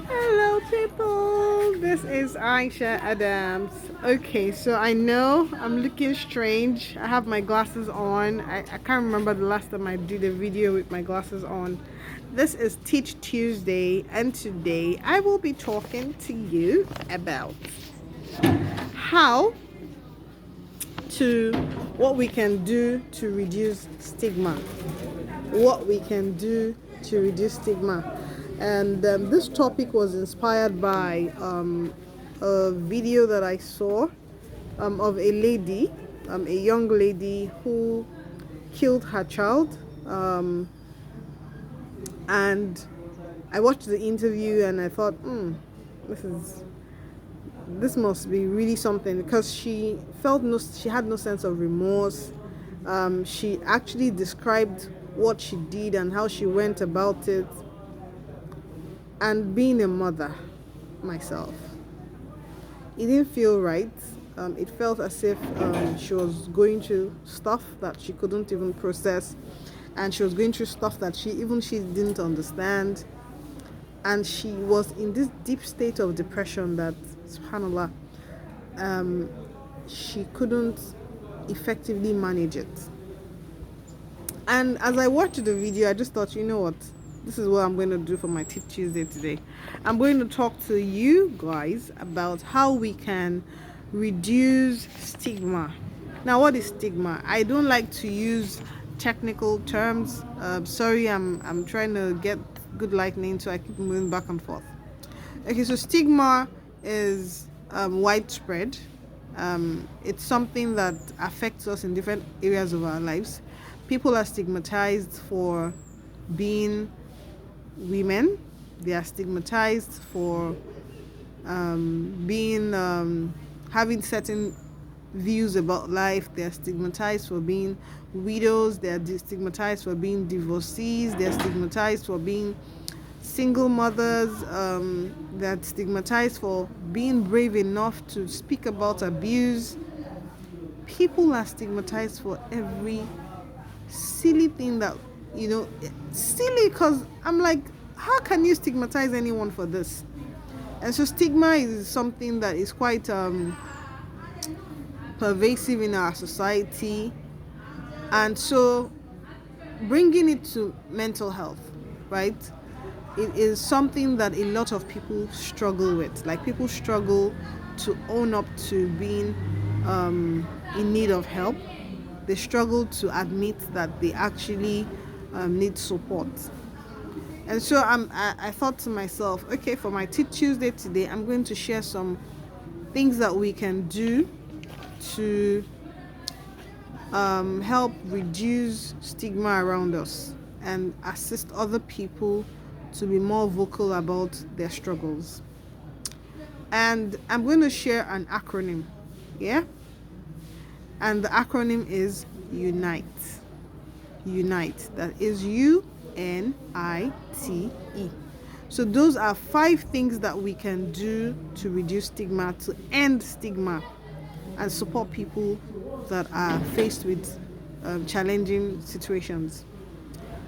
Hello, people. This is Aisha Adams. Okay, so I know I'm looking strange. I have my glasses on. I can't remember the last time I did a video with my glasses on. This is Teach Tuesday, and today I will be talking to you about how to what we can do to reduce stigma. What we can do to reduce stigma. And this topic was inspired by a video that I saw of a lady, a young lady who killed her child. And I watched the interview and I thought, this is this must be really something, because she had no sense of remorse. She actually described what she did and how she went about it. And being a mother myself, it didn't feel right. It felt as if she was going through stuff that she couldn't even process, and she was going through stuff that she didn't understand, and she was in this deep state of depression that, subhanallah, she couldn't effectively manage it. And as I watched the video, I just thought, you know what, this is what I'm going to do for my Teach Tuesday today. I'm going to talk to you guys about how we can reduce stigma. Now, what is stigma? I don't like to use technical terms. Sorry, I'm trying to get good lightning, so I keep moving back and forth. Okay, so stigma is widespread. It's something that affects us in different areas of our lives. People are stigmatized for being women. They are stigmatized for being having certain views about life. They are stigmatized for being widows. They are stigmatized for being divorcees. They are stigmatized for being single mothers. They are stigmatized for being brave enough to speak about abuse. People are stigmatized for every silly thing that, silly, because I'm like, how can you stigmatize anyone for this? And so stigma is something that is quite pervasive in our society. And so bringing it to mental health, right, it is something that a lot of people struggle with. Like, people struggle to own up to being in need of help. They struggle to admit that they actually need support. And so I thought to myself, okay, for my Teach Tuesday today, I'm going to share some things that we can do to help reduce stigma around us and assist other people to be more vocal about their struggles. And I'm going to share an acronym, yeah? And the acronym is UNITE. UNITE. That is UNITE. So those are 5 things that we can do to reduce stigma, to end stigma, and support people that are faced with challenging situations.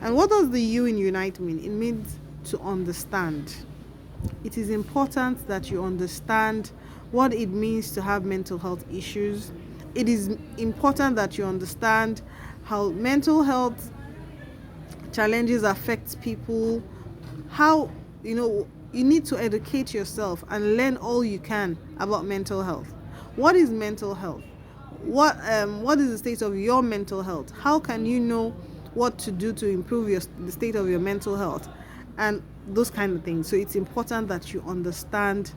And what does the U in UNITE mean? It means to understand. It is important that you understand what it means to have mental health issues. It is important that you understand how mental health challenges affect people. How, you need to educate yourself and learn all you can about mental health. What is mental health? What is the state of your mental health? How can you know what to do to improve the state of your mental health, and those kind of things? So it's important that you understand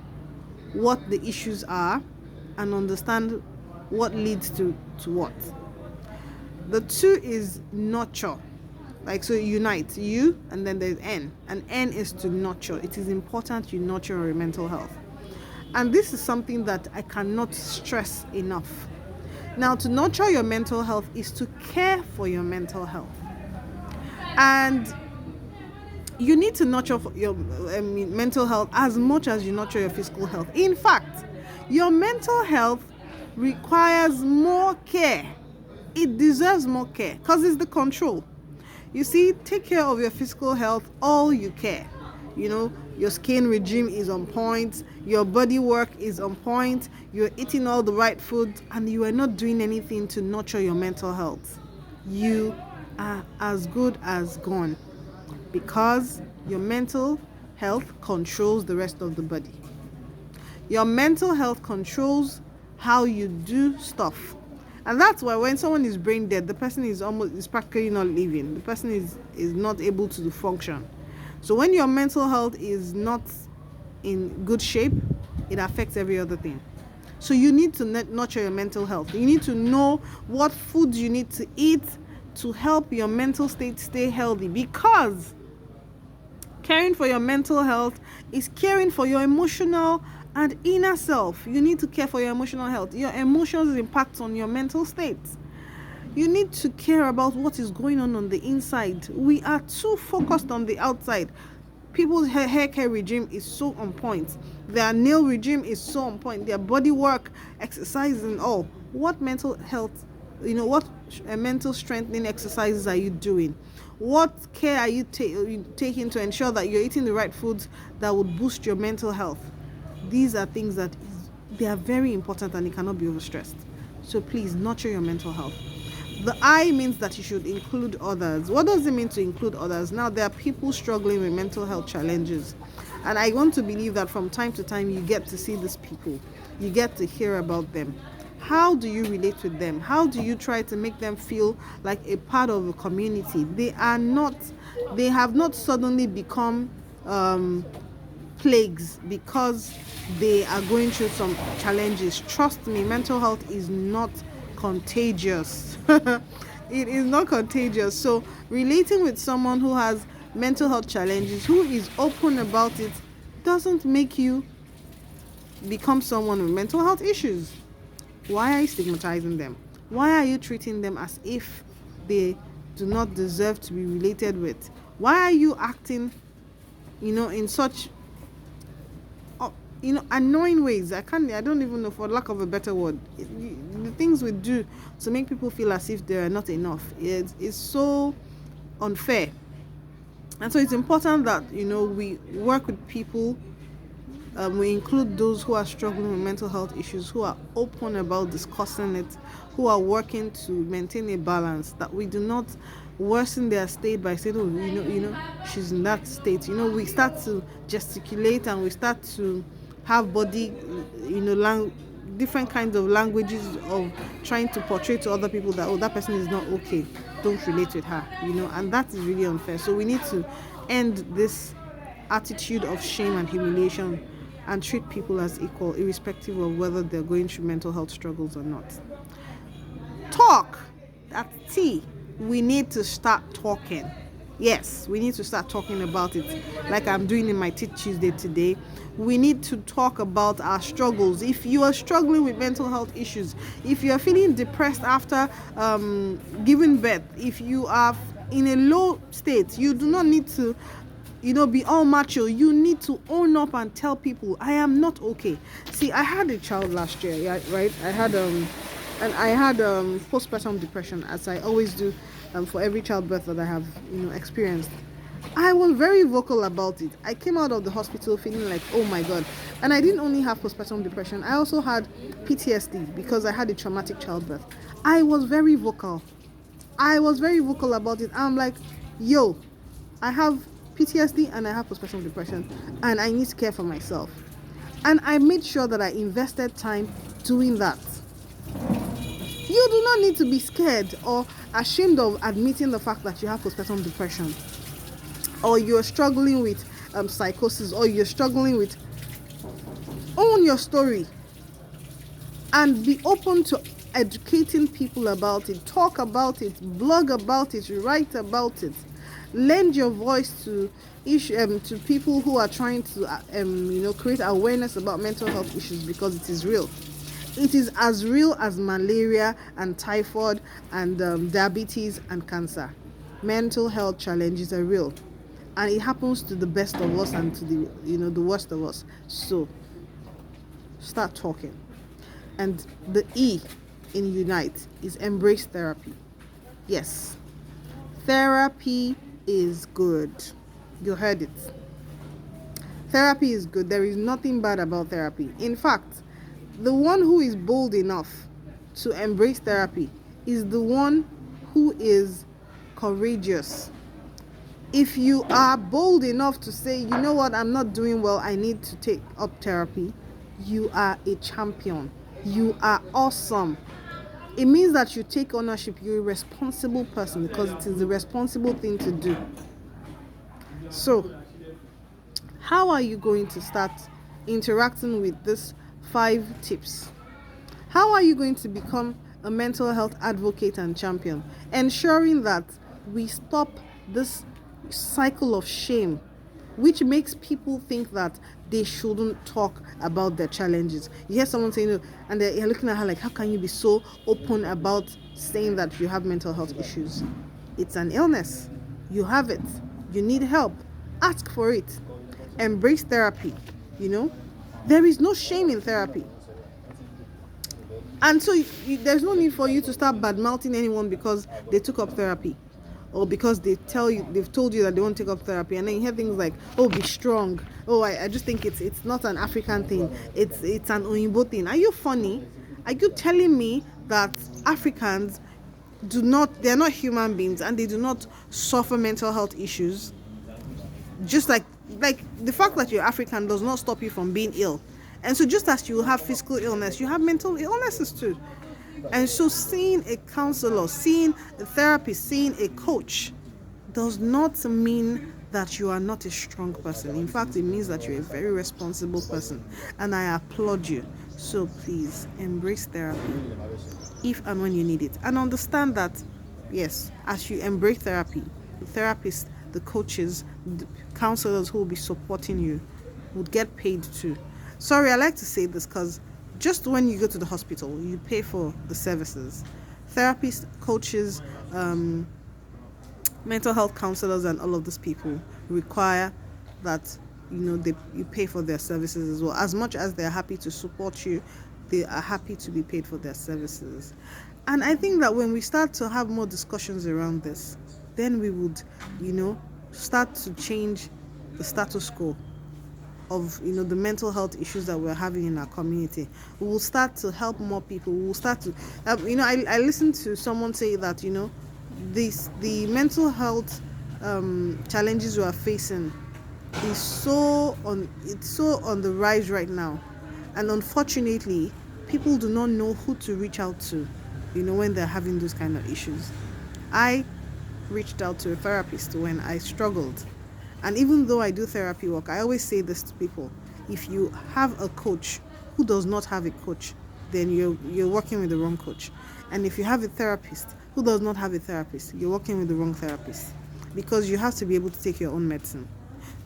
what the issues are and understand what leads to what. The 2 is nurture. Like, so unite, U, and then there's N, and N is to nurture. It is important you nurture your mental health. And this is something that I cannot stress enough. Now, to nurture your mental health is to care for your mental health. And you need to nurture your mental health as much as you nurture your physical health. In fact, your mental health requires more care. It deserves more care because it's the control. You see, take care of your physical health all you care. your skin regime is on point, your body work is on point, you're eating all the right food, and you are not doing anything to nurture your mental health, you are as good as gone, because your mental health controls the rest of the body. Your mental health controls how you do stuff. And that's why when someone is brain dead, the person is practically not living. The person is not able to function. So when your mental health is not in good shape, it affects every other thing. So you need to nurture your mental health. You need to know what foods you need to eat to help your mental state stay healthy, because caring for your mental health is caring for your emotional and inner self. You need to care for your emotional health. Your emotions impact on your mental state. You need to care about what is going on the inside. We are too focused on the outside. People's hair care regime is so on point. Their nail regime is so on point. Their body work, exercise and all. What mental health, what mental strengthening exercises are you doing? What care are you taking to ensure that you're eating the right foods that would boost your mental health? These are things that they are very important, and it cannot be overstressed. So please nurture your mental health. The I means that you should include others. What does it mean to include others? Now, there are people struggling with mental health challenges, and I want to believe that from time to time you get to see these people, you get to hear about them. How do you relate with them? How do you try to make them feel like a part of a community? They have not suddenly become plagues because they are going through some challenges. Trust me, mental health is not contagious. It is not contagious. So relating with someone who has mental health challenges, who is open about it, doesn't make you become someone with mental health issues. Why are you stigmatizing them? Why are you treating them as if they do not deserve to be related with? Why are you acting, in such annoying ways? I don't even know, for lack of a better word. The things we do to make people feel as if they are not enough, it's so unfair. And so it's important that we work with people. We include those who are struggling with mental health issues, who are open about discussing it, who are working to maintain a balance, that we do not worsen their state by saying, oh, she's in that state. We start to gesticulate, and we start to have body, different kinds of languages of trying to portray to other people that, oh, that person is not okay, don't relate with her, and that is really unfair. So we need to end this attitude of shame and humiliation and treat people as equal, irrespective of whether they're going through mental health struggles or not. Talk. That's T. We need to start talking. Yes, we need to start talking about it, like I'm doing in my Teach Tuesday today. We need to talk about our struggles. If you are struggling with mental health issues, if you are feeling depressed after giving birth, if you are in a low state, you do not need to be all macho. You need to own up and tell people, I am not okay. See, I had a child last year, yeah, right? I had postpartum depression, as I always do, for every childbirth that I have experienced. I was very vocal about it. I came out of the hospital feeling like, oh my god. And I didn't only have postpartum depression, I also had PTSD because I had a traumatic childbirth. I was very vocal about it. I'm like, yo, I have PTSD and I have postpartum depression, and I need to care for myself. And I made sure that I invested time doing that. You do not need to be scared or ashamed of admitting the fact that you have postpartum depression, or you're struggling with psychosis, or you're struggling with. Own your story and be open to educating people about it. Talk about it, blog about it, write about it. Lend your voice to people who are trying to create awareness about mental health issues, because it is real. It is as real as malaria and typhoid and diabetes and cancer. Mental health challenges are real, and it happens to the best of us and to the worst of us. So start talking. And the E in unite is embrace therapy. Yes, therapy is good. You heard it. Therapy is good. There is nothing bad about therapy. In fact, the one who is bold enough to embrace therapy is the one who is courageous. If you are bold enough to say, you know what, I'm not doing well, I need to take up therapy, you are a champion. You are awesome. It means that you take ownership. You're a responsible person, because it is a responsible thing to do. So, how are you going to start interacting with these 5 tips? How are you going to become a mental health advocate and champion? Ensuring that we stop this cycle of shame, which makes people think that they shouldn't talk about their challenges. You hear someone saying, no, and you're looking at her like, how can you be so open about saying that you have mental health issues? It's an illness. You have it. You need help. Ask for it. Embrace therapy. There is no shame in therapy. And so there's no need for you to start bad-mouthing anyone because they took up therapy, or because they've told you that they won't take up therapy, and then you hear things like, oh, be strong. Oh, I just think it's not an African thing. It's an Oyinbo thing. Are you funny? Are you telling me that Africans they're not human beings and they do not suffer mental health issues? Just like the fact that you're African does not stop you from being ill. And so just as you have physical illness, you have mental illnesses too. And so seeing a counselor, seeing a therapist, seeing a coach does not mean that you are not a strong person. In fact, it means that you're a very responsible person. And I applaud you. So please embrace therapy if and when you need it. And understand that, yes, as you embrace therapy, the therapists, the coaches, the counselors who will be supporting you would get paid too. Sorry, I like to say this because just when you go to the hospital, you pay for the services. Therapists, coaches, mental health counselors, and all of these people require that you pay for their services as well. As much as they're happy to support you, they are happy to be paid for their services. And I think that when we start to have more discussions around this, then we would, start to change the status quo of the mental health issues that we're having in our community. We will start to help more people. We will start to I listened to someone say that the mental health challenges we are facing is so on the rise right now, and unfortunately people do not know who to reach out to when they're having those kind of issues. I reached out to a therapist when I struggled. And even though I do therapy work, I always say this to people: if you have a coach who does not have a coach, then you're working with the wrong coach. And if you have a therapist who does not have a therapist, you're working with the wrong therapist, because you have to be able to take your own medicine.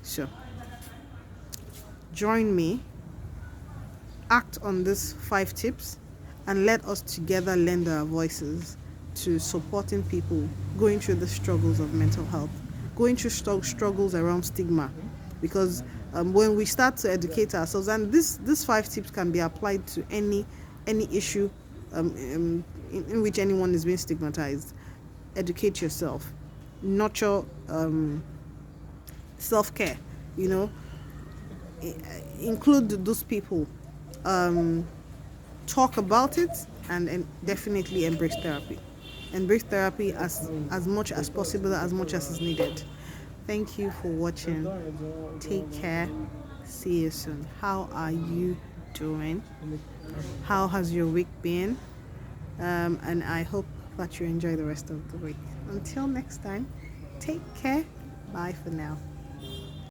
So join me, act on these 5 tips, and let us together lend our voices to supporting people going through the struggles of mental health, going through struggles around stigma. Because when we start to educate ourselves, and these 5 tips can be applied to any issue in which anyone is being stigmatized. Educate yourself, nurture self-care, include those people, talk about it, and definitely embrace therapy as much as possible, as much as is needed. Thank you for watching. Take care. See you soon. How are you doing? How has your week been? And I hope that you enjoy the rest of the week. Until next time, take care. Bye for now.